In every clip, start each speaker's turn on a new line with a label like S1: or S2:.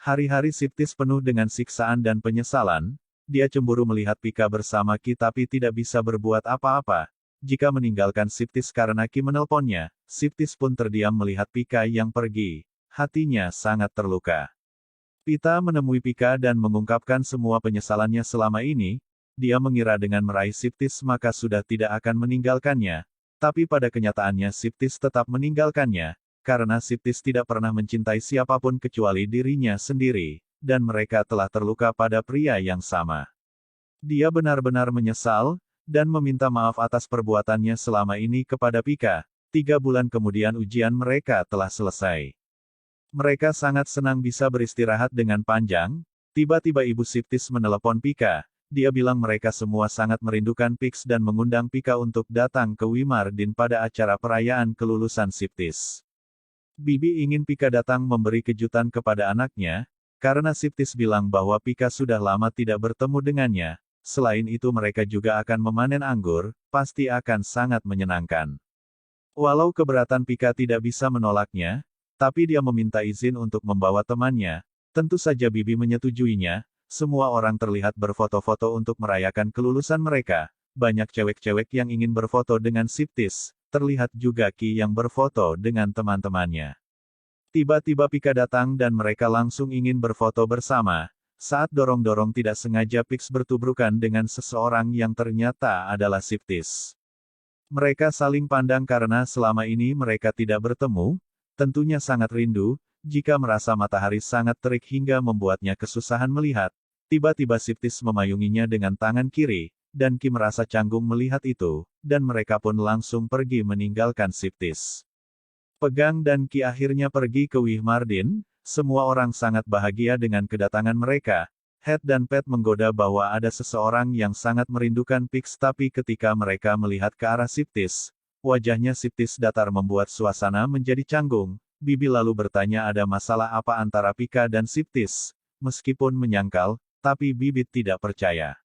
S1: Hari-hari Siptis penuh dengan siksaan dan penyesalan. Dia cemburu melihat Pika bersama Ki tapi tidak bisa berbuat apa-apa. Jika meninggalkan Siptis karena Ki menelponnya, Siptis pun terdiam melihat Pika yang pergi. Hatinya sangat terluka. Pita menemui Pika dan mengungkapkan semua penyesalannya selama ini. Dia mengira dengan meraih Siptis maka sudah tidak akan meninggalkannya. Tapi pada kenyataannya Siptis tetap meninggalkannya, karena Siptis tidak pernah mencintai siapapun kecuali dirinya sendiri. Dan mereka telah terluka pada pria yang sama. Dia benar-benar menyesal, dan meminta maaf atas perbuatannya selama ini kepada Pika. 3 bulan kemudian ujian mereka telah selesai. Mereka sangat senang bisa beristirahat dengan panjang. Tiba-tiba Ibu Siptis menelepon Pika. Dia bilang mereka semua sangat merindukan Pix dan mengundang Pika untuk datang ke Wimardin pada acara perayaan kelulusan Siptis. Bibi ingin Pika datang memberi kejutan kepada anaknya, karena Siptis bilang bahwa Pika sudah lama tidak bertemu dengannya. Selain itu mereka juga akan memanen anggur, pasti akan sangat menyenangkan. Walau keberatan Pika tidak bisa menolaknya, tapi dia meminta izin untuk membawa temannya. Tentu saja Bibi menyetujuinya. Semua orang terlihat berfoto-foto untuk merayakan kelulusan mereka. Banyak cewek-cewek yang ingin berfoto dengan Siptis. Terlihat juga Ki yang berfoto dengan teman-temannya. Tiba-tiba Pika datang dan mereka langsung ingin berfoto bersama. Saat dorong-dorong tidak sengaja Pix bertubrukan dengan seseorang yang ternyata adalah Siptis. Mereka saling pandang karena selama ini mereka tidak bertemu. Tentunya sangat rindu. Jika merasa matahari sangat terik hingga membuatnya kesusahan melihat. Tiba-tiba Siptis memayunginya dengan tangan kiri. Dan Ki merasa canggung melihat itu. Dan mereka pun langsung pergi meninggalkan Siptis. Pegang dan Ki akhirnya pergi ke Wimardin. Semua orang sangat bahagia dengan kedatangan mereka. Het dan Pet menggoda bahwa ada seseorang yang sangat merindukan Pix tapi ketika mereka melihat ke arah Siptis, wajahnya Siptis datar membuat suasana menjadi canggung. Bibi lalu bertanya ada masalah apa antara Pika dan Siptis. Meskipun menyangkal, tapi Bibi tidak percaya.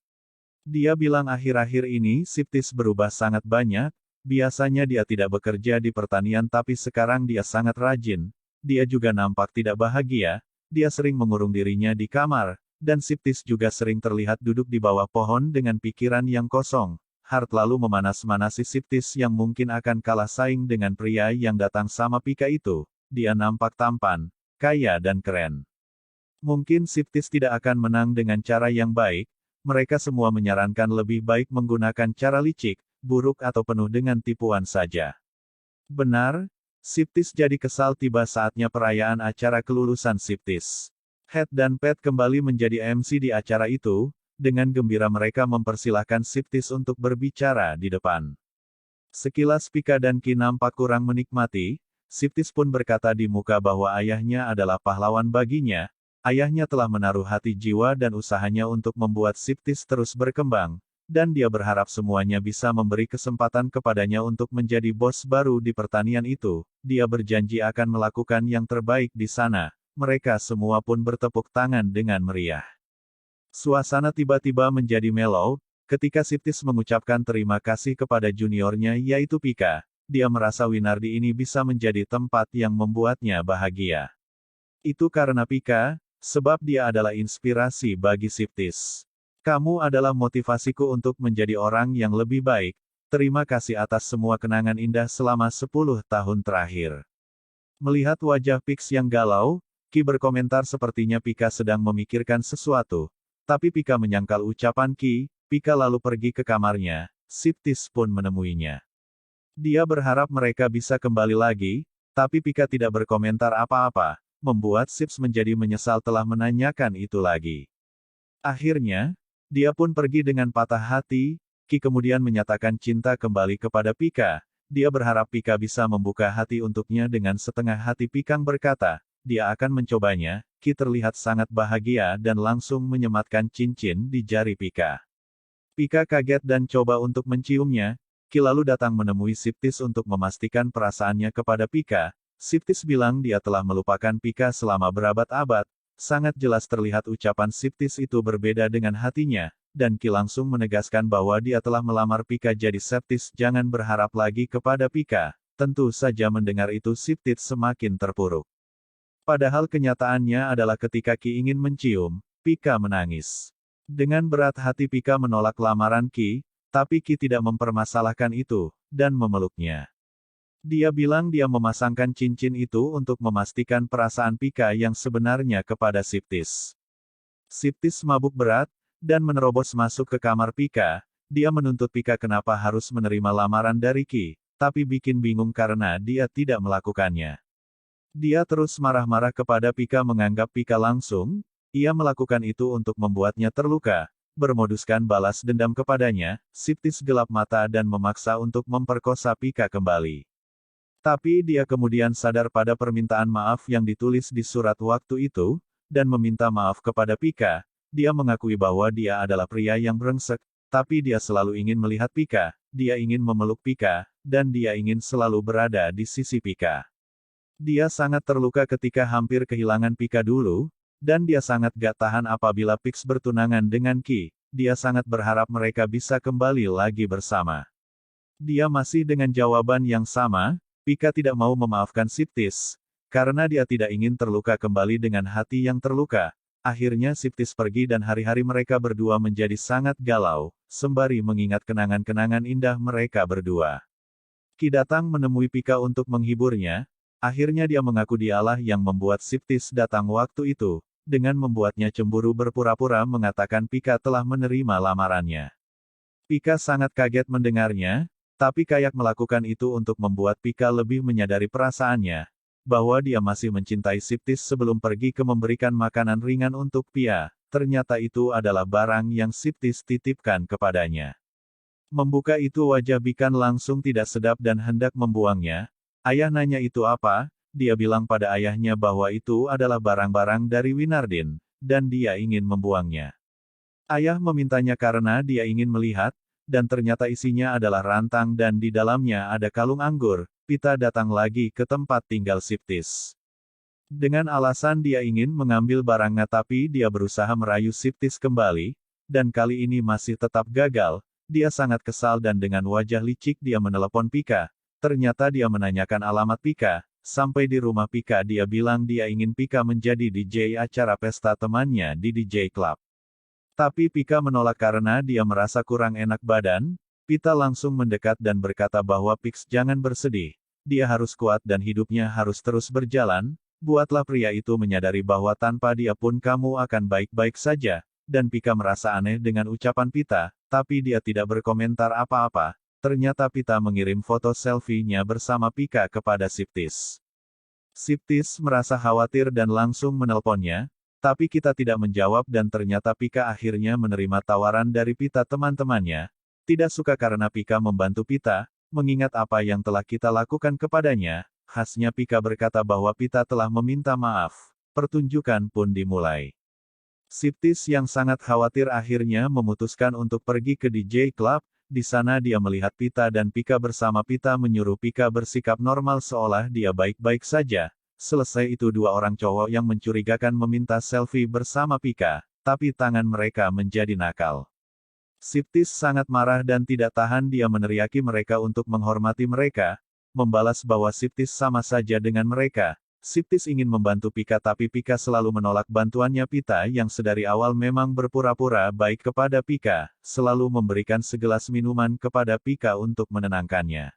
S1: Dia bilang akhir-akhir ini Siptis berubah sangat banyak. Biasanya dia tidak bekerja di pertanian tapi sekarang dia sangat rajin. Dia juga nampak tidak bahagia. Dia sering mengurung dirinya di kamar. Dan Siptis juga sering terlihat duduk di bawah pohon dengan pikiran yang kosong. Hart lalu memanas-manasi Siptis yang mungkin akan kalah saing dengan pria yang datang sama Pika itu. Dia nampak tampan, kaya dan keren. Mungkin Siptis tidak akan menang dengan cara yang baik. Mereka semua menyarankan lebih baik menggunakan cara licik, buruk atau penuh dengan tipuan saja. Benar, Siptis jadi kesal tiba saatnya perayaan acara kelulusan Siptis. Het dan Pet kembali menjadi MC di acara itu, dengan gembira mereka mempersilahkan Siptis untuk berbicara di depan. Sekilas Pika dan Ki nampak kurang menikmati, Siptis pun berkata di muka bahwa ayahnya adalah pahlawan baginya, ayahnya telah menaruh hati jiwa dan usahanya untuk membuat Siptis terus berkembang. Dan dia berharap semuanya bisa memberi kesempatan kepadanya untuk menjadi bos baru di pertanian itu. Dia berjanji akan melakukan yang terbaik di sana. Mereka semua pun bertepuk tangan dengan meriah. Suasana tiba-tiba menjadi mellow, ketika Siptis mengucapkan terima kasih kepada juniornya yaitu Pika. Dia merasa Winardi ini bisa menjadi tempat yang membuatnya bahagia. Itu karena Pika, sebab dia adalah inspirasi bagi Siptis. Kamu adalah motivasiku untuk menjadi orang yang lebih baik. Terima kasih atas semua kenangan indah selama 10 tahun terakhir. Melihat wajah Pix yang galau, Ki berkomentar sepertinya Pika sedang memikirkan sesuatu. Tapi Pika menyangkal ucapan Ki. Pika lalu pergi ke kamarnya. Siptis pun menemuinya. Dia berharap mereka bisa kembali lagi, tapi Pika tidak berkomentar apa-apa, membuat Sips menjadi menyesal telah menanyakan itu lagi. Akhirnya, dia pun pergi dengan patah hati. Ki kemudian menyatakan cinta kembali kepada Pika. Dia berharap Pika bisa membuka hati untuknya dengan setengah hati. Pikang berkata, dia akan mencobanya. Ki terlihat sangat bahagia dan langsung menyematkan cincin di jari Pika. Pika kaget dan coba untuk menciumnya. Ki lalu datang menemui Siptis untuk memastikan perasaannya kepada Pika. Siptis bilang dia telah melupakan Pika selama berabad-abad. Sangat jelas terlihat ucapan Siptis itu berbeda dengan hatinya, dan Ki langsung menegaskan bahwa dia telah melamar Pika jadi Siptis jangan berharap lagi kepada Pika. Tentu saja mendengar itu Siptis semakin terpuruk. Padahal kenyataannya adalah ketika Qi ingin mencium, Pika menangis. Dengan berat hati Pika menolak lamaran Qi, tapi Qi tidak mempermasalahkan itu, dan memeluknya. Dia bilang dia memasangkan cincin itu untuk memastikan perasaan Pika yang sebenarnya kepada Siptis. Siptis mabuk berat, dan menerobos masuk ke kamar Pika. Dia menuntut Pika kenapa harus menerima lamaran dari Qi, tapi bikin bingung karena dia tidak melakukannya. Dia terus marah-marah kepada Pika menganggap Pika langsung, ia melakukan itu untuk membuatnya terluka, bermoduskan balas dendam kepadanya. Siptis gelap mata dan memaksa untuk memperkosa Pika kembali. Tapi dia kemudian sadar pada permintaan maaf yang ditulis di surat waktu itu, dan meminta maaf kepada Pika. Dia mengakui bahwa dia adalah pria yang brengsek, tapi dia selalu ingin melihat Pika, dia ingin memeluk Pika, dan dia ingin selalu berada di sisi Pika. Dia sangat terluka ketika hampir kehilangan Pika dulu, dan dia sangat gak tahan apabila Pix bertunangan dengan Qi. Dia sangat berharap mereka bisa kembali lagi bersama. Dia masih dengan jawaban yang sama. Pika tidak mau memaafkan Siptis, karena dia tidak ingin terluka kembali dengan hati yang terluka. Akhirnya Siptis pergi dan hari-hari mereka berdua menjadi sangat galau, sembari mengingat kenangan-kenangan indah mereka berdua. Qi datang menemui Pika untuk menghiburnya. Akhirnya dia mengaku dialah yang membuat Siptis datang waktu itu, dengan membuatnya cemburu berpura-pura mengatakan Pika telah menerima lamarannya. Pika sangat kaget mendengarnya, tapi kayak melakukan itu untuk membuat Pika lebih menyadari perasaannya, bahwa dia masih mencintai Siptis sebelum pergi ke memberikan makanan ringan untuk Pia. Ternyata itu adalah barang yang Siptis titipkan kepadanya. Membuka itu wajah Bikan langsung tidak sedap dan hendak membuangnya. Ayah nanya itu apa? Dia bilang pada ayahnya bahwa itu adalah barang-barang dari Winardin, dan dia ingin membuangnya. Ayah memintanya karena dia ingin melihat, dan ternyata isinya adalah rantang dan di dalamnya ada kalung anggur. Pita datang lagi ke tempat tinggal Siptis. Dengan alasan dia ingin mengambil barangnya tapi dia berusaha merayu Siptis kembali, dan kali ini masih tetap gagal. Dia sangat kesal dan dengan wajah licik dia menelepon Pika. Ternyata dia menanyakan alamat Pika. Sampai di rumah Pika dia bilang dia ingin Pika menjadi DJ acara pesta temannya di DJ Club. Tapi Pika menolak karena dia merasa kurang enak badan. Pita langsung mendekat dan berkata bahwa Pix jangan bersedih. Dia harus kuat dan hidupnya harus terus berjalan. Buatlah pria itu menyadari bahwa tanpa dia pun kamu akan baik-baik saja. Dan Pika merasa aneh dengan ucapan Pita, tapi dia tidak berkomentar apa-apa. Ternyata Pita mengirim foto selfie-nya bersama Pika kepada Siptis. Siptis merasa khawatir dan langsung menelponnya, tapi kita tidak menjawab dan ternyata Pika akhirnya menerima tawaran dari Pita teman-temannya. Tidak suka karena Pika membantu Pita, mengingat apa yang telah kita lakukan kepadanya, khasnya Pika berkata bahwa Pita telah meminta maaf. Pertunjukan pun dimulai. Siptis yang sangat khawatir akhirnya memutuskan untuk pergi ke DJ Club. Di sana dia melihat Pita dan Pika bersama. Pita menyuruh Pika bersikap normal seolah dia baik-baik saja. Selesai itu dua orang cowok yang mencurigakan meminta selfie bersama Pika, tapi tangan mereka menjadi nakal. Siptis sangat marah dan tidak tahan dia meneriaki mereka untuk menghormati mereka, membalas bahwa Siptis sama saja dengan mereka. Siptis ingin membantu Pika tapi Pika selalu menolak bantuannya. Pita yang sedari awal memang berpura-pura baik kepada Pika, selalu memberikan segelas minuman kepada Pika untuk menenangkannya.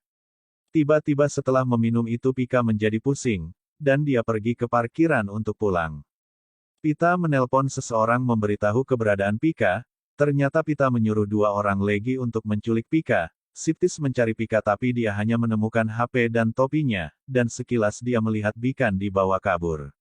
S1: Tiba-tiba setelah meminum itu Pika menjadi pusing, dan dia pergi ke parkiran untuk pulang. Pita menelpon seseorang memberitahu keberadaan Pika. Ternyata Pita menyuruh dua orang lagi untuk menculik Pika. Siptis mencari Pika tapi dia hanya menemukan HP dan topinya, dan sekilas dia melihat Bikan dibawa kabur.